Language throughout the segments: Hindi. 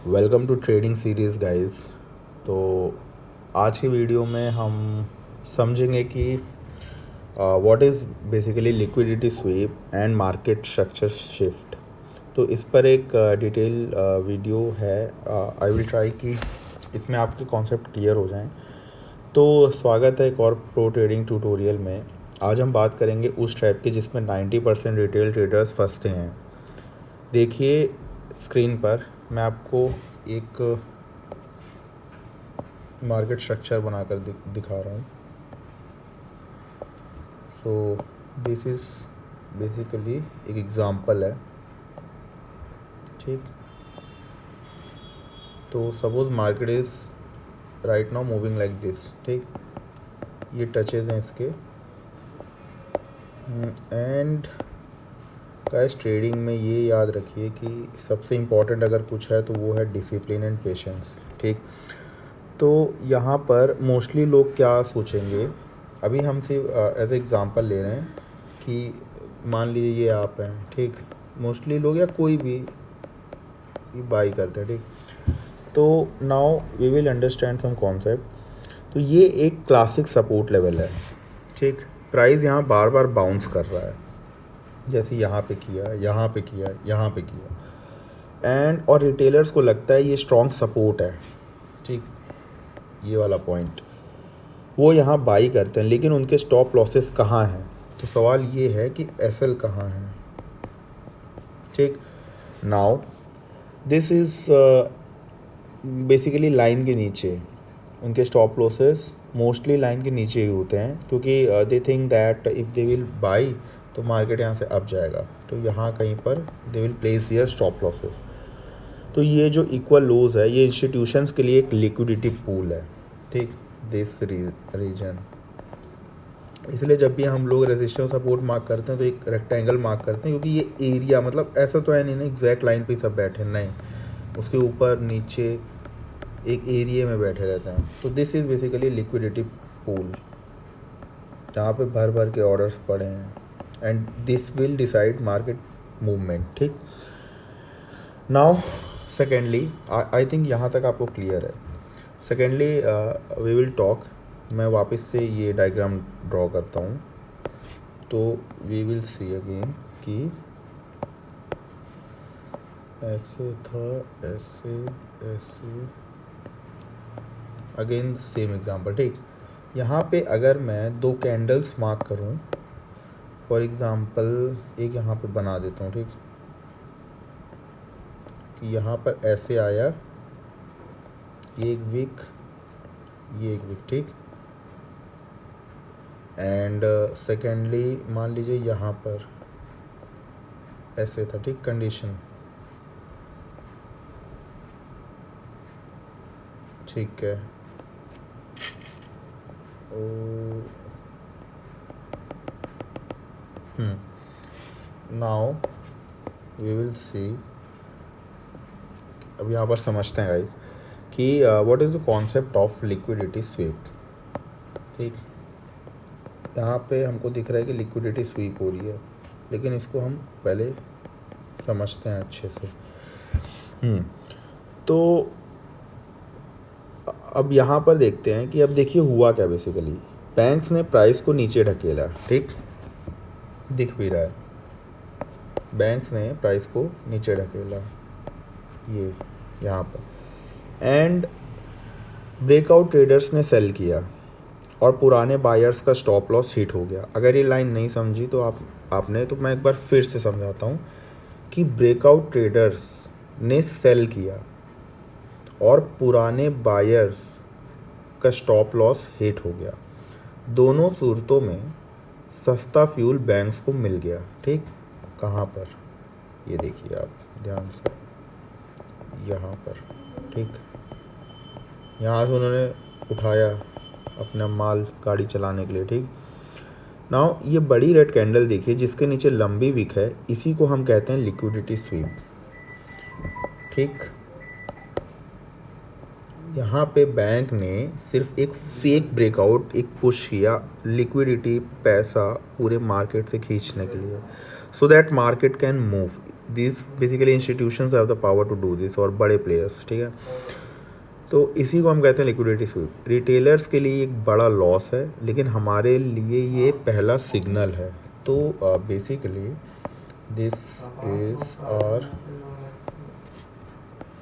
Welcome to trading series guys. तो आज की वीडियो में हम समझेंगे कि what is basically liquidity sweep and market structure shift. तो इस पर एक डिटेल वीडियो है। आई विल ट्राई कि इसमें आपके कॉन्सेप्ट क्लियर हो जाएं। तो स्वागत है एक और प्रो ट्रेडिंग ट्यूटोरियल में। आज हम बात करेंगे उस ट्रैप की जिसमें 90% रिटेल ट्रेडर्स फंसते हैं। देखिए स्क्रीन पर मैं आपको एक मार्केट स्ट्रक्चर बनाकर दिखा रहा हूँ। सो दिस इज़ बेसिकली एक एग्ज़ाम्पल है, ठीक। तो suppose market is right now moving like this, ठीक। ये टचेज हैं इसके। एंड गाइस ट्रेडिंग में ये याद रखिए कि सबसे इम्पॉर्टेंट अगर कुछ है तो वो है डिसिप्लिन एंड पेशेंस, ठीक। तो यहाँ पर मोस्टली लोग क्या सोचेंगे, अभी हम सिर्फ एज एग्ज़ाम्पल ले रहे हैं कि मान लीजिए ये आप हैं, ठीक। मोस्टली लोग या कोई भी बाई करते हैं, ठीक। तो now we will understand some concept. तो ये एक क्लासिक सपोर्ट लेवल है, ठीक। प्राइस यहाँ बार बार बाउंस कर रहा है, जैसे यहाँ पे किया, यहाँ पे किया, यहाँ पे किया। और रिटेलर्स को लगता है ये स्ट्रॉन्ग सपोर्ट है, ठीक। ये वाला पॉइंट वो यहाँ बाई करते हैं, लेकिन उनके स्टॉप लॉसेस कहाँ हैं? तो सवाल ये है कि एसएल कहाँ है, ठीक। Now this is basically line के नीचे उनके स्टॉप लॉसेस मोस्टली लाइन के नीचे ही होते हैं, क्योंकि they think that if they will buy तो मार्केट यहाँ से अप जाएगा, तो यहाँ कहीं पर they will place their stop losses. तो ये जो इक्वल लोज है ये इंस्टीट्यूशंस के लिए एक लिक्विडिटी पूल है, ठीक। दिस रीजन, इसलिए जब भी हम लोग रेजिस्टेंस सपोर्ट मार्क करते हैं तो एक रेक्टेंगल मार्क करते हैं, क्योंकि ये एरिया मतलब ऐसा तो है नहीं ना एग्जैक्ट लाइन पे सब बैठे, नहीं, उसके ऊपर नीचे एक एरिया में बैठे रहते हैं। तो this is basically liquidity pool, जहाँ पे भर भर के ऑर्डर्स पड़े हैं, and this will decide market movement, ठीक। नाउ सेकेंडली आई थिंक यहाँ तक आपको क्लियर है। सेकेंडली वी विल टॉक, मैं वापस से ये डायग्राम ड्रॉ करता हूँ, तो वी विल सी अगेन कि ऐसे था, ऐसे ऐसे, अगेन सेम एग्जांपल, ठीक। यहाँ पे अगर मैं दो कैंडल्स मार्क करूँ, फॉर एग्ज़ाम्पल एक यहाँ पे बना देता हूँ, ठीक, कि यहाँ पर ऐसे आया, ये एक विक, ये एक विक, ठीक। एंड सेकेंडली मान लीजिए यहाँ पर ऐसे था, ठीक, कंडीशन, ठीक है। नाउ वी विल सी, अब यहाँ पर समझते हैं गाइस कि what is the concept of liquidity SVEEP, ठीक। यहाँ पे हमको दिख रहा है कि लिक्विडिटी स्वीप हो रही है, लेकिन इसको हम पहले समझते हैं अच्छे से। तो अब यहाँ पर देखते हैं कि अब देखिए हुआ क्या। बेसिकली बैंक्स ने प्राइस को नीचे ढकेला, ठीक, दिख भी रहा है, बैंक्स ने प्राइस को नीचे ढकेला ये यहाँ पर, एंड ब्रेकआउट ट्रेडर्स ने सेल किया और पुराने बायर्स का स्टॉप लॉस हिट हो गया। अगर ये लाइन नहीं समझी तो आपने तो मैं एक बार फिर से समझाता हूँ कि ब्रेकआउट ट्रेडर्स ने सेल किया और पुराने बायर्स का स्टॉप लॉस हिट हो गया। दोनों सूरतों में सस्ता फ्यूल बैंक्स को मिल गया, ठीक। कहाँ पर, ये देखिए आप ध्यान से, यहाँ पर, ठीक। यहाँ से उन्होंने उठाया अपना माल गाड़ी चलाने के लिए, ठीक। नाउ ये बड़ी रेड कैंडल देखिए जिसके नीचे लंबी विक है, इसी को हम कहते हैं लिक्विडिटी स्वीप, ठीक। यहाँ पे बैंक ने सिर्फ एक फेक ब्रेकआउट, एक पुश किया लिक्विडिटी, पैसा पूरे मार्केट से खींचने के लिए, so that market can move. This basically institutions have the power to do this, और बड़े प्लेयर्स, ठीक है। तो इसी को हम कहते हैं लिक्विडिटी स्वीप। रिटेलर्स के लिए एक बड़ा लॉस है, लेकिन हमारे लिए ये पहला सिग्नल है। तो basically this is our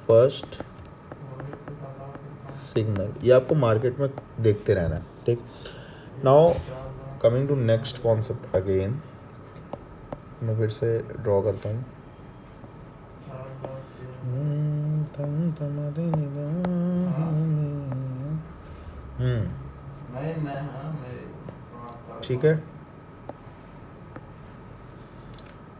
first signal. ये आपको मार्केट में देखते रहना है, ठीक। Now coming to next concept again, मैं फिर से ड्रॉ करता हूँ। ठीक है,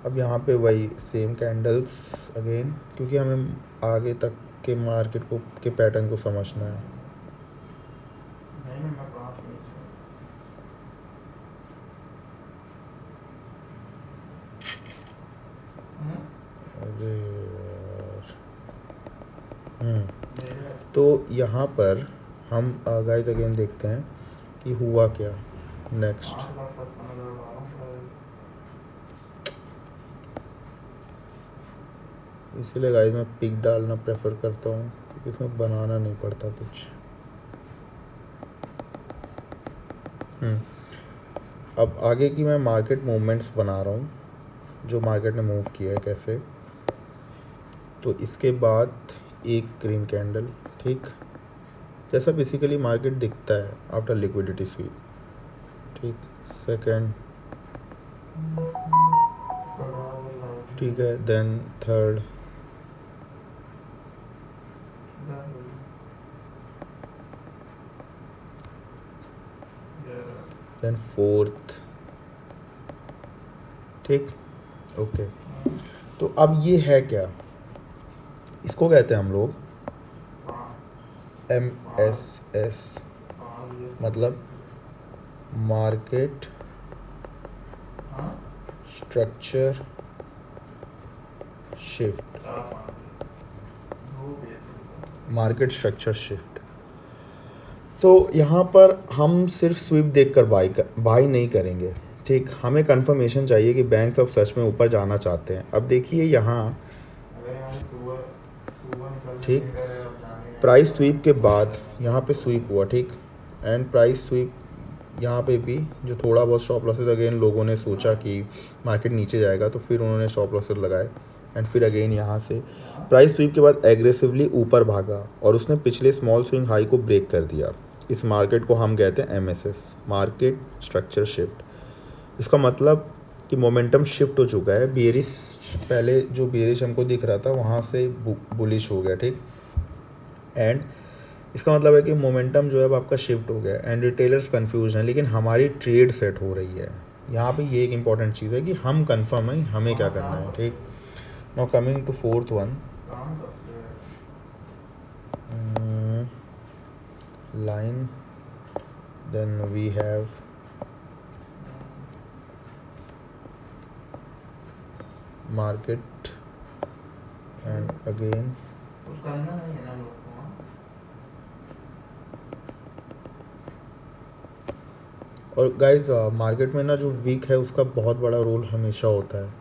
अब यहाँ पे वही सेम कैंडल्स अगेन, क्योंकि हमें आगे तक के मार्केट को के पैटर्न को समझना है। अरे तो यहाँ पर हम गाइस अगेन देखते हैं कि हुआ क्या नेक्स्ट। इसीलिए गाइस मैं पिक डालना प्रेफर करता हूँ, क्योंकि इसमें बनाना नहीं पड़ता कुछ। अब आगे की मैं मार्केट मूवमेंट्स बना रहा हूँ, जो मार्केट ने मूव किया है कैसे। तो इसके बाद एक ग्रीन कैंडल, ठीक, जैसा बेसिकली मार्केट दिखता है आफ्टर लिक्विडिटी स्वीप, ठीक। सेकंड, ठीक है, देन थर्ड, देन फोर्थ, ठीक, ओके। तो अब ये है क्या, इसको कहते हैं हम लोग MSS, मतलब market structure shift. Market structure shift. तो यहाँ पर हम सिर्फ स्वीप देखकर बाई नहीं करेंगे, ठीक। हमें कंफर्मेशन चाहिए कि बैंक अब सच में ऊपर जाना चाहते हैं। अब देखिए यहाँ, ठीक, प्राइस स्वीप के बाद यहाँ पे स्वीप हुआ, ठीक, एंड प्राइस स्वीप यहाँ पे भी जो थोड़ा बहुत स्टॉप लॉसेस, अगेन लोगों ने सोचा कि मार्केट नीचे जाएगा तो फिर उन्होंने स्टॉप लॉसेस लगाए, एंड फिर अगेन यहाँ से प्राइस स्वीप के बाद एग्रेसिवली ऊपर भागा और उसने पिछले स्मॉल स्विंग हाई को ब्रेक कर दिया। इस मार्केट को हम कहते हैं MSS, मार्केट स्ट्रक्चर शिफ्ट। इसका मतलब कि मोमेंटम शिफ्ट हो चुका है, बेरिश, पहले जो बेरिश हमको दिख रहा था वहाँ से बुलिश हो गया, ठीक। एंड इसका मतलब है कि मोमेंटम जो है अब आपका शिफ्ट हो गया, एंड रिटेलर्स कंफ्यूज हैं, लेकिन हमारी ट्रेड सेट हो रही है। यहाँ पे ये एक इंपॉर्टेंट चीज़ है कि हम कंफर्म हैं हमें क्या करना है, ठीक। Now coming to fourth one, line, then we have market, and again और गाइज मार्केट में ना जो वीक है उसका बहुत बड़ा रोल हमेशा होता है,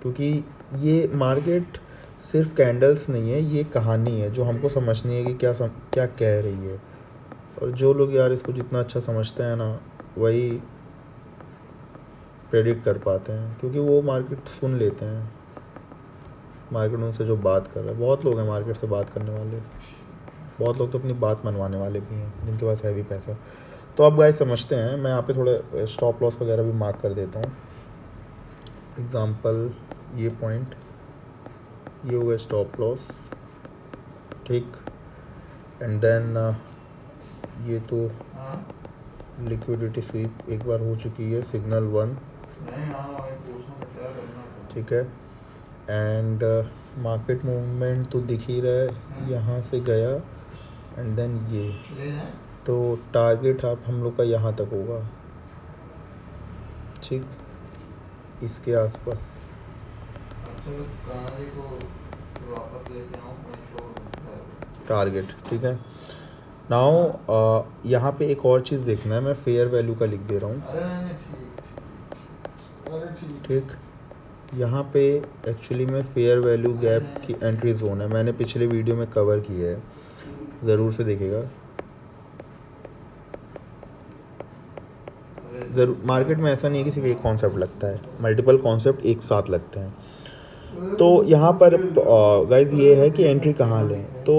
क्योंकि ये मार्केट सिर्फ कैंडल्स नहीं है, ये कहानी है जो हमको समझनी है कि क्या कह रही है। और जो लोग यार इसको जितना अच्छा समझते हैं ना, वही प्रेडिक्ट कर पाते हैं, क्योंकि वो मार्केट सुन लेते हैं, मार्केट उनसे जो बात कर रहा है। बहुत लोग हैं मार्केट से बात करने वाले, बहुत लोग तो अपनी बात मनवाने वाले भी हैं जिनके पास हैवी पैसा। तो अब गाइस समझते हैं, मैं यहाँ पे थोड़े स्टॉप लॉस वगैरह भी मार्क कर देता हूँ। एग्ज़ाम्पल, ये पॉइंट, ये हो गया स्टॉप लॉस, ठीक। एंड देन ये तो लिक्विडिटी स्वीप एक बार हो चुकी है, सिग्नल 1, ठीक है। एंड मार्केट मूवमेंट तो दिख ही रहा है, यहाँ से गया, एंड देन ये, तो टारगेट आप हम लोग का यहाँ तक होगा, ठीक, इसके आसपास। टारगेट, ठीक है। नाउ यहाँ पे एक और चीज़ देखना है, मैं फेयर वैल्यू का लिख दे रहा हूँ, ठीक। यहाँ पे एक्चुअली में फेयर वैल्यू गैप की एंट्री जोन है, मैंने पिछले वीडियो में कवर किया है, ज़रूर से देखिएगा। ज़रूर, मार्केट में ऐसा नहीं है कि सिर्फ एक कॉन्सेप्ट लगता है, मल्टीपल कॉन्सेप्ट एक साथ लगते हैं। तो यहाँ पर गाइज ये है कि एंट्री कहाँ लें। तो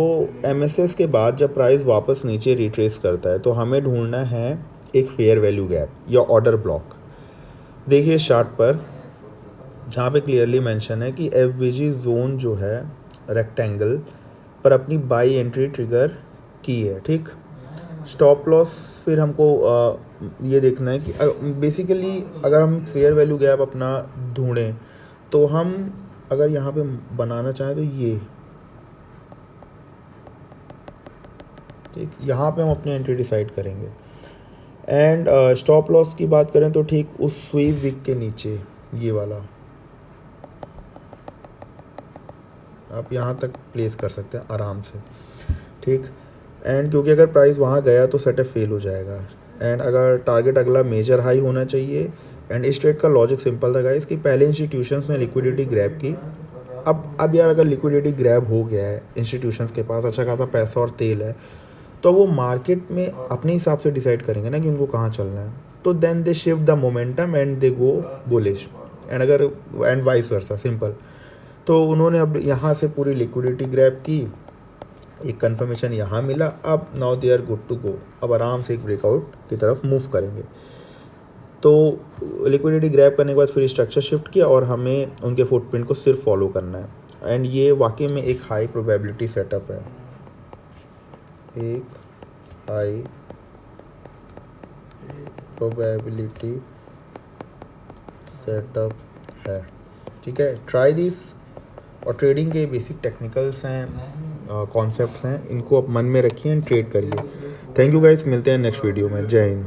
MSS के बाद जब प्राइस वापस नीचे रिट्रेस करता है तो हमें ढूंढना है एक फेयर वैल्यू गैप या ऑर्डर ब्लॉक। देखिए चार्ट पर जहाँ पे क्लियरली मेंशन है कि FVG जोन जो है रेक्टेंगल पर अपनी बाई एंट्री ट्रिगर की है, ठीक। स्टॉप लॉस फिर हमको ये देखना है कि बेसिकली अगर हम फेयर वैल्यू गैप अपना ढूंढें तो हम अगर यहाँ पे बनाना चाहें तो ये, ठीक, यहाँ पे हम अपनी एंट्री डिसाइड करेंगे। एंड स्टॉप लॉस की बात करें तो ठीक उस स्वीप विक के नीचे ये वाला आप यहाँ तक प्लेस कर सकते हैं आराम से, ठीक। एंड क्योंकि अगर प्राइस वहाँ गया तो सेटअप फेल हो जाएगा। एंड अगर टारगेट अगला मेजर हाई होना चाहिए। एंड इस ट्रेड का लॉजिक सिंपल था गाइस कि पहले इंस्टीट्यूशंस ने लिक्विडिटी ग्रैब की। अब यार अगर लिक्विडिटी ग्रैब हो गया है, इंस्टीट्यूशंस के पास अच्छा खासा पैसा और तेल है, तो वो मार्केट में अपने हिसाब से डिसाइड करेंगे ना कि उनको कहाँ चलना है। तो then they shift the momentum and they go bullish and vice versa, simple. तो उन्होंने अब यहाँ से पूरी लिक्विडिटी ग्रैब की, एक कंफर्मेशन यहाँ मिला, अब now they are good to go, अब आराम से एक ब्रेकआउट की तरफ मूव करेंगे। तो लिक्विडिटी ग्रैब करने के बाद फिर स्ट्रक्चर शिफ्ट किया और हमें उनके फुटप्रिंट को सिर्फ फॉलो करना है। एंड ये वाकई में एक हाई प्रोबेबिलिटी सेटअप है, एक हाई प्रोबेबिलिटी सेटअप है, ठीक है। Try this. और ट्रेडिंग के बेसिक टेक्निकल्स हैं, कॉन्सेप्ट्स हैं, इनको आप मन में रखिए एंड ट्रेड करिए। थैंक यू गाइस, मिलते हैं नेक्स्ट वीडियो में। जय हिंद।